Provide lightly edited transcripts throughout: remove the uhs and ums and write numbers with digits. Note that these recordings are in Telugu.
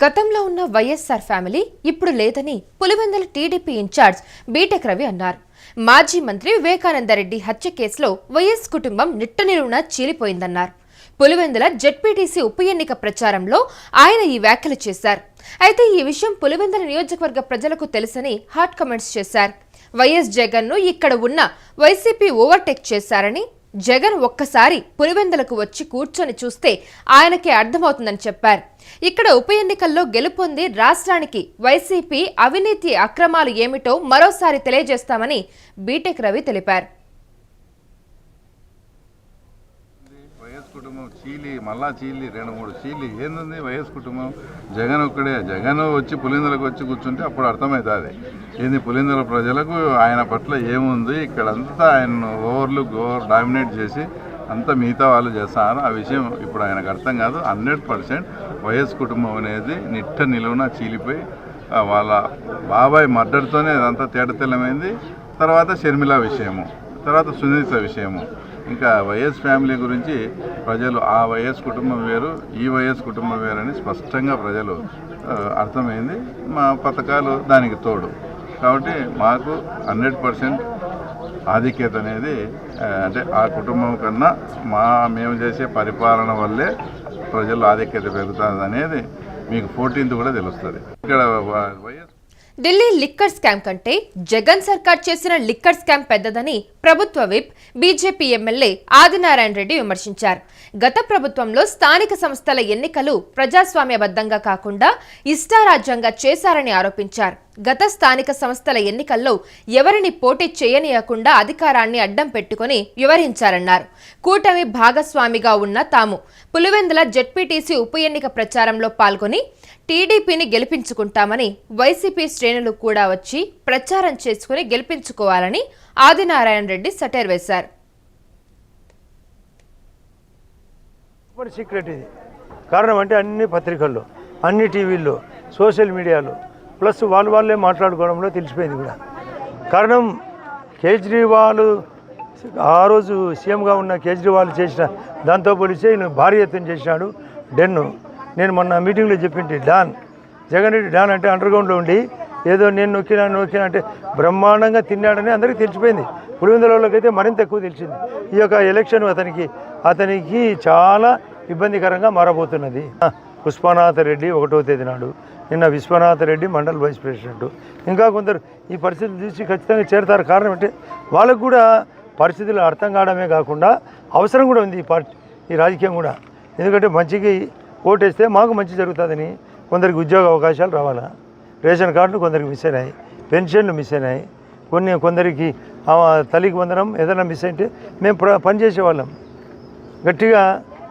గతంలో ఉన్న వైఎస్ఆర్ ఫ్యామిలీ ఇప్పుడు లేదని పులివెందుల టీడీపీ ఇన్ఛార్జ్ బీటెక్ రవి అన్నారు. మాజీ మంత్రి వివేకానందరెడ్డి హత్య కేసులో వైఎస్ కుటుంబం నిట్టనిలువునా చీలిపోయిందన్నారు. పులివెందుల జెడ్పీటీసీ ఉప ఎన్నిక ప్రచారంలో ఆయన ఈ వ్యాఖ్యలు చేశారు. అయితే ఈ విషయం పులివెందుల నియోజకవర్గ ప్రజలకు తెలుసని హాట్ కామెంట్స్ చేశారు. వైఎస్ జగన్ ను ఇక్కడ ఉన్న వైసీపీ ఓవర్టేక్ చేశారని, జగన్ ఒక్కసారి పులివెందులకు వచ్చి కూర్చొని చూస్తే ఆయనకే అర్థమవుతుందని చెప్పారు. ఇక్కడ ఉప ఎన్నికల్లో గెలుపొంది రాష్ట్రానికి వైసీపీ అవినీతి అక్రమాలు ఏమిటో మరోసారి తెలియజేస్తామని బీటెక్ రవి తెలిపారు. వైఎస్ కుటుంబం మళ్ళా చీలి 2-3 చీలి ఏంది వైఎస్ కుటుంబం. జగన్ ఒక్కడే. జగన్ వచ్చి పులివెందులకు వచ్చి కూర్చుంటే అప్పుడు అర్థమవుతుంది ఏంది పులివెందుల ప్రజలకు ఆయన పట్ల ఏముంది. ఇక్కడంతా ఆయన ఓవర్ డామినేట్ చేసి అంతా మిగతా వాళ్ళు చేస్తున్నారు. ఆ విషయం ఇప్పుడు ఆయనకు అర్థం కాదు. 100% వైఎస్ కుటుంబం అనేది నిట్ట నిలువున చీలిపోయి వాళ్ళ బాబాయ్ మర్డర్తోనే అదంతా తేటతెల్లమైంది. తర్వాత షర్మిల విషయము, తర్వాత సునీత విషయము. ఇంకా వైఎస్ ఫ్యామిలీ గురించి ప్రజలు ఆ వైఎస్ కుటుంబం వేరు, ఈ వైఎస్ కుటుంబం వేరని స్పష్టంగా ప్రజలు అర్థమైంది. మా పథకాలు దానికి తోడు. కాబట్టి మాకు 100% ఆధిక్యత అనేది అంటే ఆ కుటుంబం కన్నా మేము చేసే పరిపాలన వల్లే ప్రజలు ఆధిక్యత పెరుగుతుంది అనేది మీకు 14th కూడా తెలుస్తుంది. ఇక్కడ వైఎస్ ఢిల్లీ లిక్కర్ స్కామ్ కంటే జగన్ సర్కార్ చేసిన లిక్కర్ స్కామ్ పెద్దదని ప్రభుత్వ whip BJP MLA Adinarayana Reddy విమర్శించారు. గత ప్రభుత్వంలో స్థానిక సంస్థల ఎన్నికలు ప్రజాస్వామ్యబద్ధంగా కాకుండా ఇష్టారాజ్యంగా చేశారని ఆరోపించారు. గత స్థానిక సంస్థల ఎన్నికల్లో ఎవరిని పోటీ చేయనీయకుండా అధికారాన్ని అడ్డం పెట్టుకుని వ్యవహరించారన్నారు. కూటమి భాగస్వామిగా ఉన్న తాము పులివెందుల జెడ్పీటీసీ ఉప ఎన్నిక ప్రచారంలో పాల్గొని టీడీపీని గెలిపించుకుంటామని, వైసీపీ శ్రేణులు కూడా వచ్చి ప్రచారం చేసుకుని గెలిపించుకోవాలని ఆదినారాయణ రెడ్డి సెటైర్ వేశారు. సీక్రెట్ ఇది. కారణం అంటే అన్ని పత్రికల్లో, అన్ని టీవీల్లో, సోషల్ మీడియాలో ప్లస్ వాళ్ళే మాట్లాడుకోవడంలో తెలిసిపోయింది కూడా. కారణం కేజ్రీవాల్ ఆ రోజు సీఎంగా ఉన్న కేజ్రీవాల్ చేసిన దాంతో పోలిస్తే ఈయన భారీ ఎత్తున చేసినాడు. నేను మొన్న మీటింగ్లో చెప్పింటి జగన్ రెడ్డి డాన్ అంటే అండర్గ్రౌండ్లో ఉండి ఏదో నేను నొక్కినా అంటే బ్రహ్మాండంగా తిన్నాడని అందరికీ తెలిసిపోయింది. పులివెందులకైతే మరింత ఎక్కువ తెలిసింది. ఈ యొక్క ఎలక్షన్ అతనికి చాలా ఇబ్బందికరంగా మారబోతున్నది. పుష్పనాథ రెడ్డి 1వ తేదీ నాడు, నిన్న విశ్వనాథ రెడ్డి మండల్ వైస్ ప్రెసిడెంట్, ఇంకా కొందరు ఈ పరిస్థితులు చూసి ఖచ్చితంగా చేరతారు. కారణం అంటే వాళ్ళకు కూడా పరిస్థితులు అర్థం కావడమే కాకుండా అవసరం కూడా ఉంది ఈ రాజకీయం కూడా. ఎందుకంటే మంచికి ఓటేస్తే మాకు మంచి జరుగుతుందని కొందరికి ఉద్యోగ అవకాశాలు రావాలా, రేషన్ కార్డులు కొందరికి మిస్ అయినాయి, పెన్షన్లు మిస్ అయినాయి, కొందరికి తల్లికి వందనం ఏదైనా మిస్ అయితే మేము పనిచేసేవాళ్ళం. గట్టిగా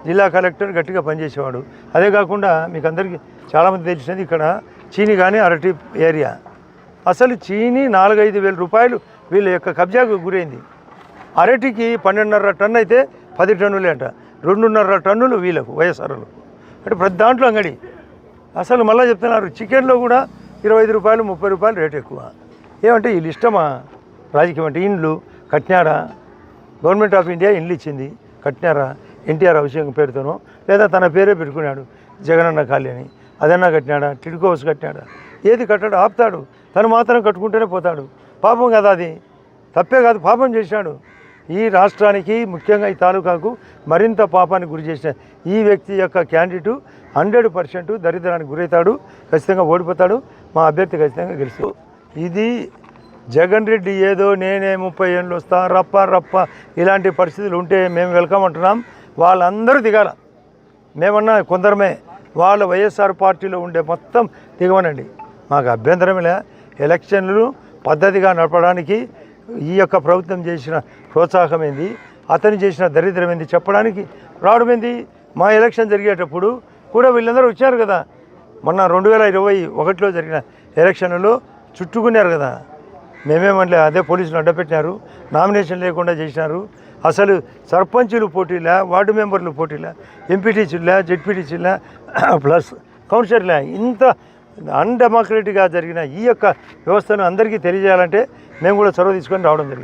జిల్లా కలెక్టర్ గట్టిగా పనిచేసేవాడు. అదే కాకుండా మీకు అందరికీ చాలామంది తెలిసినది ఇక్కడ చీని కానీ అరటి ఏరియా, అసలు చీని 4-5 వేల రూపాయలు వీళ్ళ యొక్క కబ్జాకు గురైంది. అరటికి 12.5 టన్ను అయితే 10 టన్నులే అంట, 2.5 టన్నులు వీళ్ళకు వైఎస్ఆర్లు. అంటే ప్రతి దాంట్లో అంగడి. అసలు మళ్ళీ చెప్తున్నారు చికెన్లో కూడా 25 రూపాయలు 30 రూపాయలు రేటు ఎక్కువ. ఏమంటే వీళ్ళు ఇష్టమా రాజకీయం అంటే? ఇండ్లు కట్టినారా? గవర్నమెంట్ ఆఫ్ ఇండియా ఇండ్లు ఇచ్చింది, కట్టినారా? ఎన్టీఆర్ హౌసింగ్ పేరుతోనో లేదా తన పేరే పెట్టుకున్నాడు జగనన్న ఖాళీ అని. అదన్నా కట్టినాడా? టిడ్కో హౌస్ కట్టినాడా? ఏది కట్టాడు? ఆపుతాడు. తను మాత్రం కట్టుకుంటూనే పోతాడు. పాపం కదా, అది తప్పే కాదు, పాపం చేశాడు. ఈ రాష్ట్రానికి ముఖ్యంగా ఈ తాలూకాకు మరింత పాపానికి గురి చేసిన ఈ వ్యక్తి యొక్క క్యాండిడేట్ 100% దరిద్రానికి గురవుతాడు, ఖచ్చితంగా ఓడిపోతాడు. మా అభ్యర్థి ఖచ్చితంగా గెలుస్తాడు. ఇది జగన్ రెడ్డి ఏదో నేనే 30 ఏళ్ళు వస్తా రప్ప ఇలాంటి పరిస్థితులు ఉంటే మేము వెల్కమ్ అంటున్నాం. వాళ్ళందరూ దిగాల. మేమన్నా కొందరమే, వాళ్ళ వైఎస్ఆర్ పార్టీలో ఉండే మొత్తం దిగమనండి, మాకు అభ్యంతరమే. ఎలక్షన్లు పద్ధతిగా నడపడానికి ఈ యొక్క ప్రభుత్వం చేసిన ప్రోత్సాహం ఏంది, అతను చేసిన దరిద్రం ఏంది చెప్పడానికి రావడం ఏంది. మా ఎలక్షన్ జరిగేటప్పుడు కూడా వీళ్ళందరూ వచ్చారు కదా. మొన్న 2021లో జరిగిన ఎలక్షన్లలో చుట్టుకున్నారు కదా. మేమేమనలే, అదే పోలీసులు అడ్డపెట్టినారు, నామినేషన్ లేకుండా చేసినారు. అసలు సర్పంచులు పోటీలా, వార్డు మెంబర్లు పోటీలా, ఎంపీటీసీలా, జెడ్పీటీసీలా ప్లస్ కౌన్సిలర్లా, ఇంత అన్డెమోక్రటిక్గా జరిగిన ఈ యొక్క వ్యవస్థను అందరికీ తెలియజేయాలంటే మేము కూడా చొరవ తీసుకొని రావడం జరిగింది.